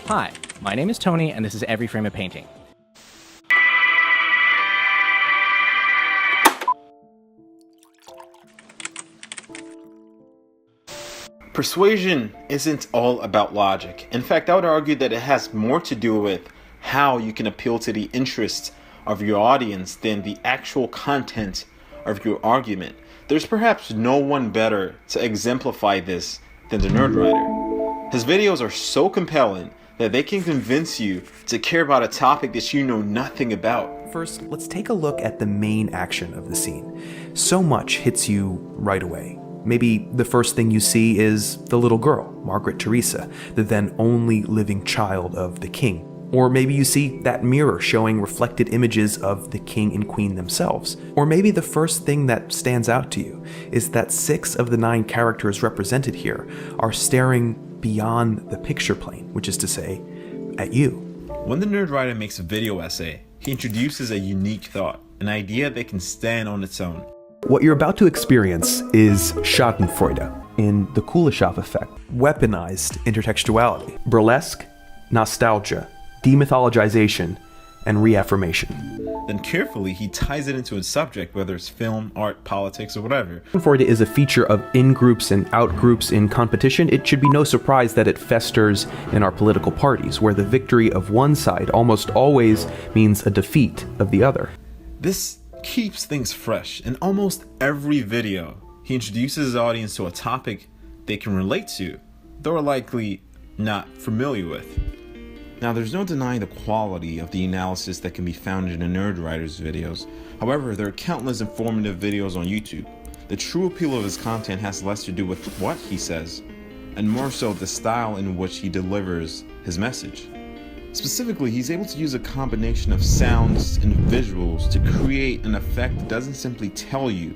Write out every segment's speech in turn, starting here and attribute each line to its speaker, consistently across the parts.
Speaker 1: Hi, my name is Tony, and this is Every Frame a Painting.
Speaker 2: Persuasion isn't all about logic. In fact, I would argue that it has more to do with how you can appeal to the interests of your audience than the actual content of your argument. There's perhaps no one better to exemplify this than the Nerdwriter. His videos are so compelling that they can convince you to care about a topic that you know nothing about.
Speaker 3: First, let's take a look at the main action of the scene. So much hits you right away. Maybe the first thing you see is the little girl, Margaret Teresa, the then only living child of the king. Or maybe you see that mirror showing reflected images of the king and queen themselves. Or maybe the first thing that stands out to you is that 6 of the 9 characters represented here are staring beyond the picture plane, which is to say, at you.
Speaker 2: When the Nerdwriter makes a video essay, he introduces a unique thought, an idea that can stand on its own.
Speaker 3: What you're about to experience is Schadenfreude in the Kuleshov effect, weaponized intertextuality, burlesque, nostalgia, demythologization, and reaffirmation.
Speaker 2: Then carefully, he ties it into a subject, whether it's film, art, politics, or whatever.
Speaker 3: Schadenfreude is a feature of in-groups and out-groups in competition. It should be no surprise that it festers in our political parties, where the victory of one side almost always means a defeat of the other.
Speaker 2: This keeps things fresh. In almost every video, he introduces his audience to a topic they can relate to, though are likely not familiar with. Now, there's no denying the quality of the analysis that can be found in the Nerdwriter's videos. However, there are countless informative videos on YouTube. The true appeal of his content has less to do with what he says, and more so the style in which he delivers his message. Specifically, he's able to use a combination of sounds and visuals to create an effect that doesn't simply tell you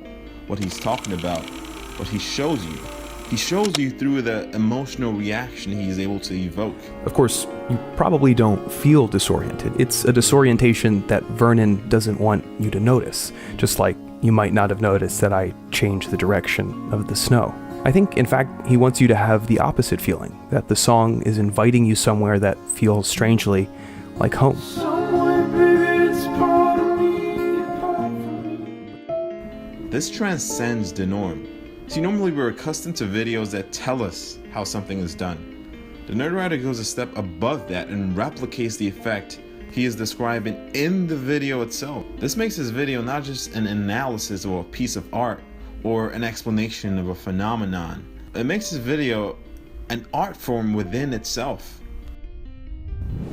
Speaker 2: what he's talking about, but he shows you. He shows you through the emotional reaction he's able to evoke.
Speaker 3: Of course, you probably don't feel disoriented. It's a disorientation that Vernon doesn't want you to notice, just like you might not have noticed that I changed the direction of the snow. I think, in fact, he wants you to have the opposite feeling, that the song is inviting you somewhere that feels strangely like home.
Speaker 2: This transcends the norm. See, normally we're accustomed to videos that tell us how something is done. The Nerdwriter goes a step above that and replicates the effect he is describing in the video itself. This makes his video not just an analysis of a piece of art or an explanation of a phenomenon. It makes his video an art form within itself.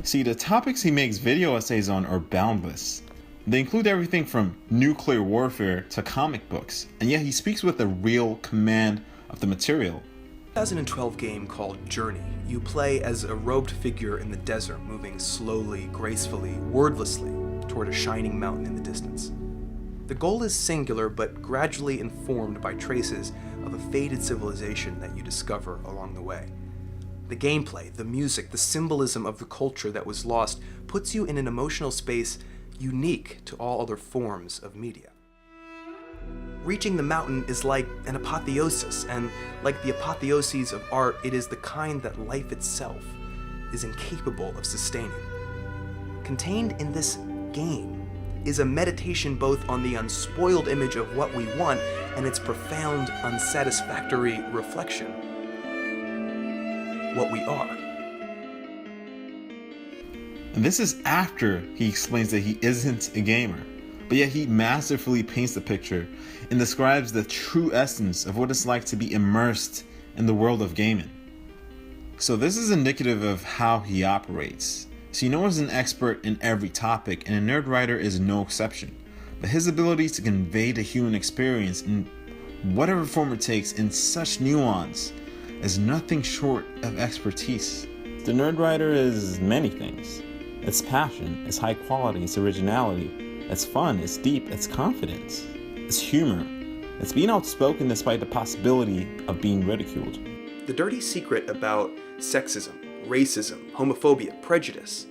Speaker 2: See, the topics he makes video essays on are boundless. They include everything from nuclear warfare to comic books, and yet he speaks with a real command of the material.
Speaker 3: 2012 game called Journey. You play as a robed figure in the desert, moving slowly, gracefully, wordlessly toward a shining mountain in the distance. The goal is singular, but gradually informed by traces of a faded civilization that you discover along the way. The gameplay, the music, the symbolism of the culture that was lost puts you in an emotional space unique to all other forms of media. Reaching the mountain is like an apotheosis, and like the apotheoses of art, it is the kind that life itself is incapable of sustaining. Contained in this game is a meditation both on the unspoiled image of what we want and its profound, unsatisfactory reflection, what we are.
Speaker 2: And this is after he explains that he isn't a gamer, but yet he masterfully paints the picture and describes the true essence of what it's like to be immersed in the world of gaming. So this is indicative of how he operates. So no one's an expert in every topic, and a Nerdwriter is no exception. But his ability to convey the human experience in whatever form it takes in such nuance is nothing short of expertise. The Nerdwriter is many things. It's passion, it's high quality, it's originality, it's fun, it's deep, it's confidence, it's humor, it's being outspoken despite the possibility of being ridiculed.
Speaker 3: The dirty secret about sexism, racism, homophobia, prejudice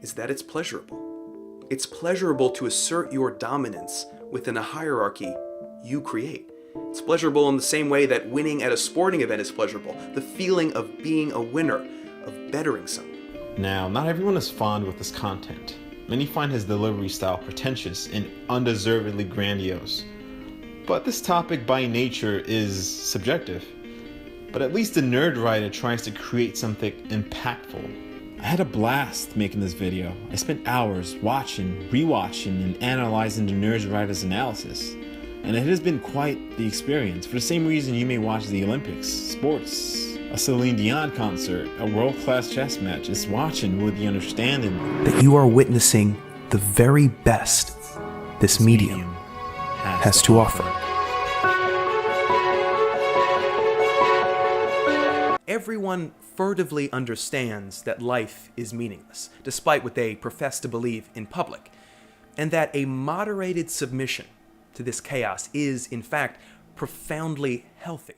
Speaker 3: is that it's pleasurable. It's pleasurable to assert your dominance within a hierarchy you create. It's pleasurable in the same way that winning at a sporting event is pleasurable. The feeling of being a winner, of bettering someone.
Speaker 2: Now, not everyone is fond with his content. Many find his delivery style pretentious and undeservedly grandiose. But this topic by nature is subjective. But at least the Nerdwriter tries to create something impactful. I had a blast making this video. I spent hours watching, rewatching, and analyzing the Nerdwriter's analysis. And it has been quite the experience. For the same reason you may watch the Olympics, sports, a Celine Dion concert, a world-class chess match. It's watching with the understanding
Speaker 3: that you are witnessing the very best this medium has to offer. Everyone furtively understands that life is meaningless, despite what they profess to believe in public, and that a moderated submission to this chaos is, in fact, profoundly healthy.